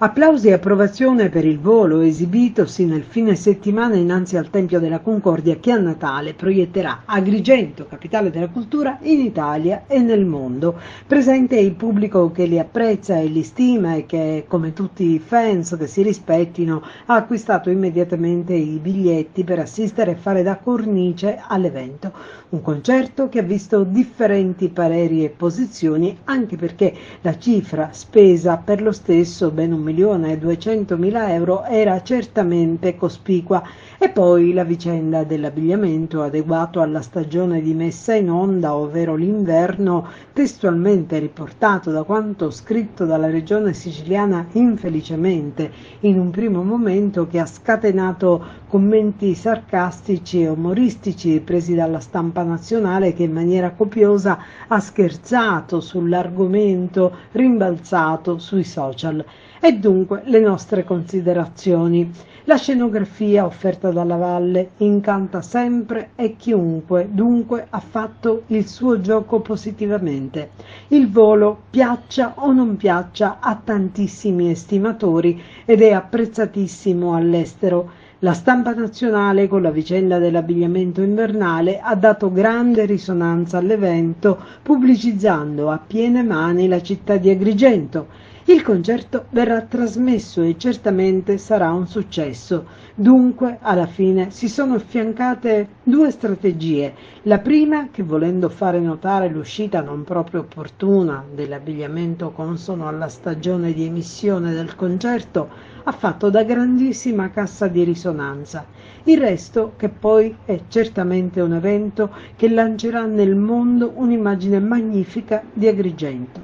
Applausi e approvazione per il volo esibitosi nel fine settimana innanzi al Tempio della Concordia che a Natale proietterà Agrigento, capitale della cultura, in Italia e nel mondo. Presente il pubblico che li apprezza e li stima e che, come tutti i fans che si rispettino, ha acquistato immediatamente i biglietti per assistere e fare da cornice all'evento. Un concerto che ha visto differenti pareri e posizioni, anche perché la cifra spesa per lo stesso, ben 1.200.000 euro, era certamente cospicua. E poi la vicenda dell'abbigliamento adeguato alla stagione di messa in onda, ovvero l'inverno, testualmente riportato da quanto scritto dalla regione siciliana infelicemente in un primo momento, che ha scatenato commenti sarcastici e umoristici presi dalla stampa nazionale, che in maniera copiosa ha scherzato sull'argomento, rimbalzato sui social. E dunque le nostre considerazioni. La scenografia offerta dalla Valle incanta sempre e chiunque, dunque ha fatto il suo gioco positivamente. Il volo, piaccia o non piaccia, ha tantissimi estimatori ed è apprezzatissimo all'estero. La stampa nazionale, con la vicenda dell'abbigliamento invernale, ha dato grande risonanza all'evento, pubblicizzando a piene mani la città di Agrigento. Il concerto verrà trasmesso e certamente sarà un successo. Dunque, alla fine, si sono affiancate due strategie. La prima, che volendo fare notare l'uscita non proprio opportuna dell'abbigliamento consono alla stagione di emissione del concerto, ha fatto da grandissima cassa di risonanza. Il resto, che poi è certamente un evento che lancerà nel mondo un'immagine magnifica di Agrigento.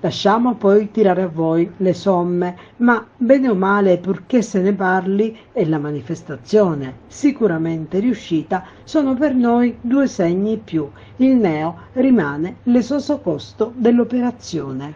Lasciamo poi tirare a voi le somme, ma bene o male, purché se ne parli e la manifestazione sicuramente riuscita, sono per noi due segni più. Il neo rimane l'esoso costo dell'operazione.